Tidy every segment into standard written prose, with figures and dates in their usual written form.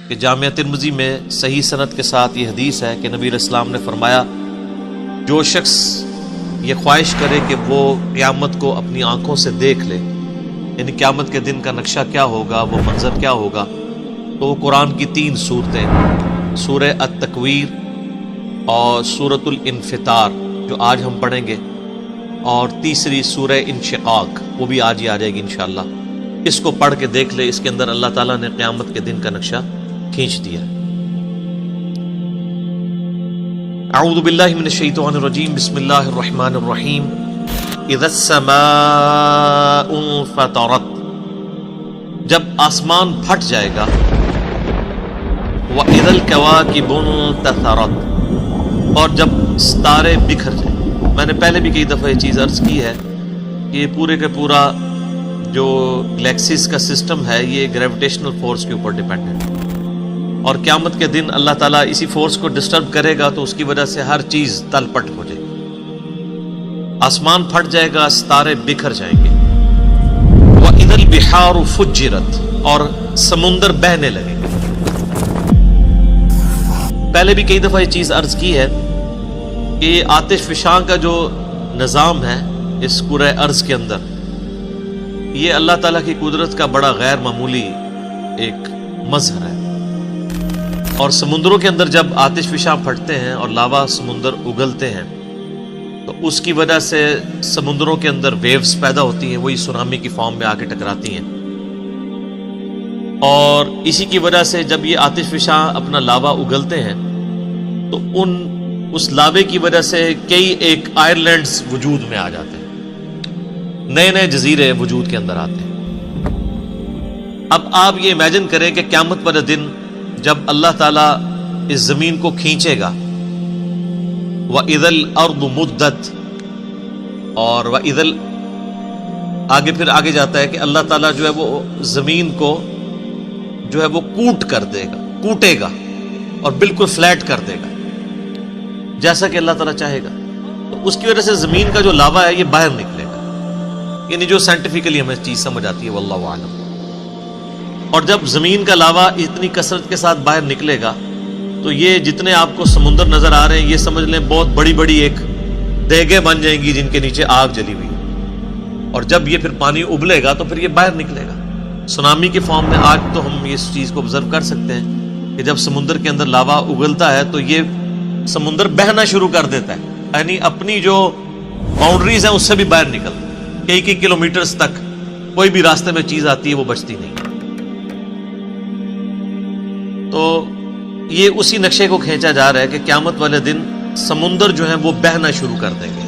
کہ جامعہ ترمذی میں صحیح سند کے ساتھ یہ حدیث ہے کہ نبی علیہ السلام نے فرمایا جو شخص یہ خواہش کرے کہ وہ قیامت کو اپنی آنکھوں سے دیکھ لے، یعنی قیامت کے دن کا نقشہ کیا ہوگا، وہ منظر کیا ہوگا، تو وہ قرآن کی 3 صورتیں سورہ التکویر اور سورۃ الانفطار جو آج ہم پڑھیں گے، اور تیسری سورہ انشقاق وہ بھی آج ہی آ جائے گی انشاءاللہ، اس کو پڑھ کے دیکھ لے۔ اس کے اندر اللہ تعالیٰ نے قیامت کے دن کا نقشہ کھینچ دیا۔ اعوذ باللہ من الشیطان الرجیم، بسم اللہ الرحمن الرحیم۔ اذا السماء انفطرت، جب آسمان پھٹ جائے گا، وَإِذَا الْكَوَاكِبُ انتثرت، اور جب ستارے بکھر جائیں۔ میں نے پہلے بھی کئی دفعہ یہ چیز عرض کی ہے کہ یہ پورے کا پورا جو گلیکسیز کا سسٹم ہے یہ گریویٹیشنل فورس کے اوپر ڈیپینڈنٹ ہے، اور قیامت کے دن اللہ تعالیٰ اسی فورس کو ڈسٹرب کرے گا تو اس کی وجہ سے ہر چیز تل پٹ ہو جائے گی، آسمان پھٹ جائے گا، ستارے بکھر جائیں گے۔ وَإِذَا الْبِحَارُ فُجِّرَتْ، اور سمندر بہنے لگے گے۔ پہلے بھی کئی دفعہ یہ چیز عرض کی ہے کہ آتش فشاں کا جو نظام ہے اس کرۂ ارض کے اندر، یہ اللہ تعالیٰ کی قدرت کا بڑا غیر معمولی ایک مظہر ہے، اور سمندروں کے اندر جب آتش فشاں پھٹتے ہیں اور لاوا سمندر اگلتے ہیں تو اس کی وجہ سے سمندروں کے اندر ویوز پیدا ہوتی ہیں، وہی سونامی کی فارم میں آ کے ٹکراتی ہیں، اور اسی کی وجہ سے جب یہ آتش فشاں اپنا لاوا اگلتے ہیں تو اس لاوے کی وجہ سے کئی ایک آئرلینڈز وجود میں آ جاتے ہیں، نئے نئے جزیرے وجود کے اندر آتے ہیں۔ اب آپ یہ امیجن کریں کہ قیامت والے دن جب اللہ تعالیٰ اس زمین کو کھینچے گا، وَإِذَا الْأَرْضُ مُدَّتْ، اور آگے پھر آگے جاتا ہے کہ اللہ تعالیٰ جو ہے وہ زمین کو جو ہے وہ کوٹے گا اور بالکل فلیٹ کر دے گا جیسا کہ اللہ تعالیٰ چاہے گا، تو اس کی وجہ سے زمین کا جو لاوا ہے یہ باہر نکلے گا، یعنی جو سائنٹیفکلی ہمیں چیز سمجھ آتی ہے واللہ اعلم۔ اور جب زمین کا لاوا اتنی کثرت کے ساتھ باہر نکلے گا تو یہ جتنے آپ کو سمندر نظر آ رہے ہیں یہ سمجھ لیں بہت بڑی بڑی ایک دیگیں بن جائیں گی جن کے نیچے آگ جلی ہوئی، اور جب یہ پھر پانی ابلے گا تو پھر یہ باہر نکلے گا سونامی کے فارم میں۔ آج تو ہم اس چیز کو آبزرو کر سکتے ہیں کہ جب سمندر کے اندر لاوا اگلتا ہے تو یہ سمندر بہنا شروع کر دیتا ہے، یعنی اپنی جو باؤنڈریز ہیں اس سے بھی باہر نکل کئی کلومیٹرز تک کوئی بھی راستے میں چیز آتی ہے وہ بچتی نہیں۔ تو یہ اسی نقشے کو کھینچا جا رہا ہے کہ قیامت والے دن سمندر جو ہیں وہ بہنا شروع کر دیں گے،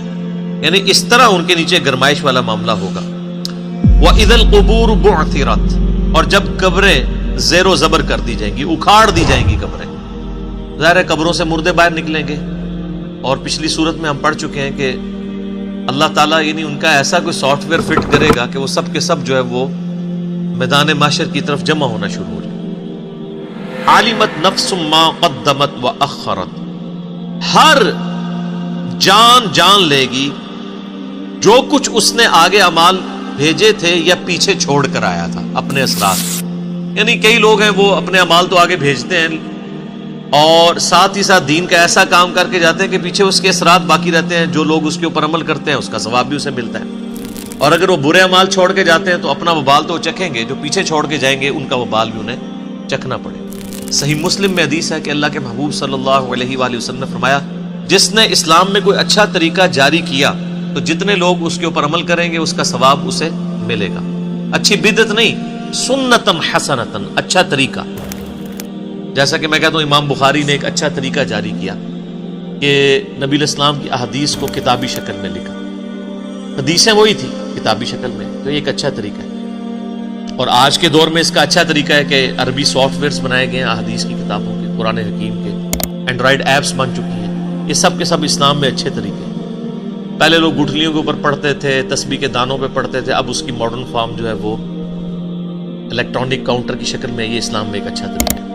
یعنی اس طرح ان کے نیچے گرمائش والا معاملہ ہوگا۔ وَإِذَا الْقُبُورُ بُعْثِرَتْ، اور جب قبریں زیر و زبر کر دی جائیں گی، اکھاڑ دی جائیں گی قبریں، ظاہر ہے قبروں سے مردے باہر نکلیں گے، اور پچھلی صورت میں ہم پڑھ چکے ہیں کہ اللہ تعالیٰ یعنی ان کا ایسا کوئی سافٹ ویئر فٹ کرے گا کہ وہ سب کے سب جو ہے وہ میدان محشر کی طرف جمع ہونا شروع ہو جائے۔ عَلِمَتْ نَفْسٌ مَّا قَدَّمَتْ وَأَخَّرَتْ، ہر جان لے گی جو کچھ اس نے آگے اعمال بھیجے تھے یا پیچھے چھوڑ کر آیا تھا اپنے اثرات، یعنی کئی لوگ ہیں وہ اپنے اعمال تو آگے بھیجتے ہیں اور ساتھ ہی ساتھ دین کا ایسا کام کر کے جاتے ہیں کہ پیچھے اس کے اثرات باقی رہتے ہیں، جو لوگ اس کے اوپر عمل کرتے ہیں اس کا ثواب بھی اسے ملتا ہے، اور اگر وہ برے اعمال چھوڑ کے جاتے ہیں تو اپنا وبال تو وہ چکھیں گے، جو پیچھے چھوڑ کے جائیں گے ان کا وبال بھی انہیں چکھنا پڑے۔ صحیح مسلم میں حدیث ہے کہ اللہ کے محبوب صلی اللہ علیہ وآلہ وسلم نے فرمایا جس نے اسلام میں کوئی اچھا طریقہ جاری کیا تو جتنے لوگ اس کے اوپر عمل کریں گے اس کا ثواب اسے ملے گا، اچھی بدعت نہیں، سنتن حسنتن، اچھا طریقہ۔ جیسا کہ میں کہتا ہوں امام بخاری نے ایک اچھا طریقہ جاری کیا کہ نبی علیہ السلام کی احادیث کو کتابی شکل میں لکھا، حدیثیں وہی تھی کتابی شکل میں، تو یہ ایک اچھا طریقہ ہے۔ اور آج کے دور میں اس کا اچھا طریقہ ہے کہ عربی سافٹ ویئرز بنائے گئے ہیں احادیث کی کتابوں کے، قرآن حکیم کے، اینڈرائڈ ایپس بن چکی ہیں، یہ سب کے سب اسلام میں اچھے طریقے ہیں۔ پہلے لوگ گٹھلیوں کے اوپر پڑھتے تھے، تسبیح کے دانوں پہ پڑھتے تھے، اب اس کی ماڈرن فارم جو ہے وہ الیکٹرانک کاؤنٹر کی شکل میں، یہ اسلام میں ایک اچھا طریقہ ہے۔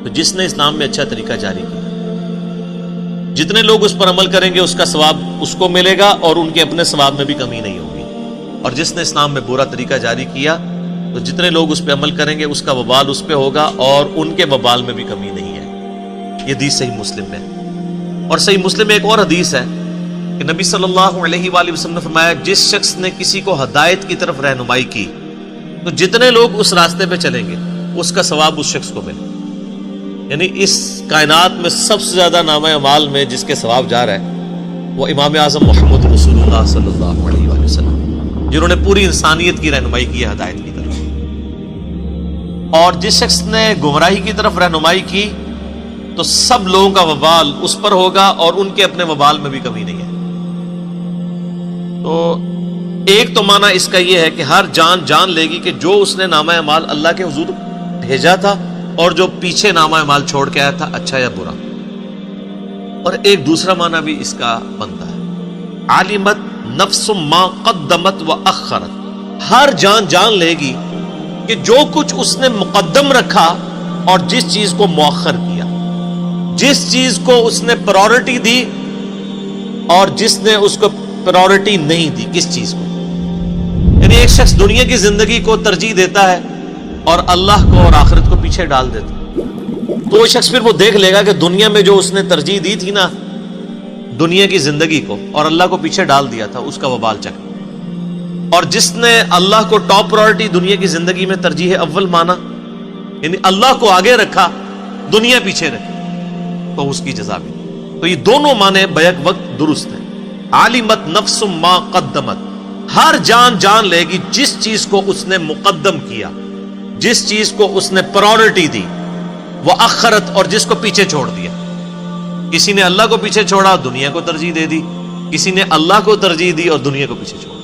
تو جس نے اسلام میں اچھا طریقہ جاری کیا، جتنے لوگ اس پر عمل کریں گے اس کا ثواب اس کو ملے گا اور ان کے اپنے ثواب میں بھی کمی نہیں ہوگی، اور جس نے اسلام میں برا طریقہ جاری کیا تو جتنے لوگ اس پہ عمل کریں گے اس کا وبال اس پہ ہوگا اور ان کے وبال میں بھی کمی نہیں ہے. یہ حدیث صحیح مسلم میں. اور صحیح مسلم میں ایک اور حدیث ہے کہ نبی صلی اللہ علیہ وآلہ وسلم نے فرمایا جس شخص نے کسی کو ہدایت کی طرف رہنمائی کی تو جتنے لوگ اس راستے پہ چلیں گے اس کا ثواب اس شخص کو ملے. یعنی اس کائنات میں سب سے زیادہ نامہ اعمال میں جس کے ثواب جا رہا ہے وہ امام اعظم محمد رسول اللہ صلی اللہ علیہ وآلہ وسلم, جنہوں نے پوری انسانیت کی رہنمائی کی ہے ہدایت کی طرف. اور جس شخص نے گمراہی کی طرف رہنمائی کی تو سب لوگوں کا وبال اس پر ہوگا اور ان کے اپنے وبال میں بھی کمی نہیں ہے. تو ایک تو معنی اس کا یہ ہے کہ ہر جان جان لے گی کہ جو اس نے نامہ اعمال اللہ کے حضور بھیجا تھا اور جو پیچھے نامہ اعمال چھوڑ کے آیا تھا, اچھا یا برا. اور ایک دوسرا معنی بھی اس کا بنتا ہے, عالمت نفس ما قدمت و اخرت. ہر جان جان لے گی کہ جو کچھ اس نے مقدم رکھا اور جس چیز کو مؤخر کیا, جس چیز کو اس نے پرائورٹی دی اور جس نے اس کو پرائورٹی نہیں دی, کس چیز کو. یعنی ایک شخص دنیا کی زندگی کو ترجیح دیتا ہے اور اللہ کو اور آخرت کو پیچھے ڈال دیتا ہے, تو وہ شخص پھر وہ دیکھ لے گا کہ دنیا میں جو اس نے ترجیح دی تھی نا دنیا کی زندگی کو اور اللہ کو پیچھے ڈال دیا تھا اس کا وبال چکھے. اور جس نے اللہ کو ٹاپ پرائورٹی دنیا کی زندگی میں ترجیح اول مانا, یعنی اللہ کو آگے رکھا دنیا پیچھے رکھی, تو اس کی جزا بھی. تو یہ دونوں معنی بیک وقت درست ہیں. عالمت نفس ما قدمت, ہر جان جان لے گی جس چیز کو اس نے مقدم کیا, جس چیز کو اس نے پرائورٹی دی, وہ اخرت اور جس کو پیچھے چھوڑ دیا. کسی نے اللہ کو پیچھے چھوڑا, دنیا کو ترجیح دے دی, کسی نے اللہ کو ترجیح دی اور دنیا کو پیچھے چھوڑا.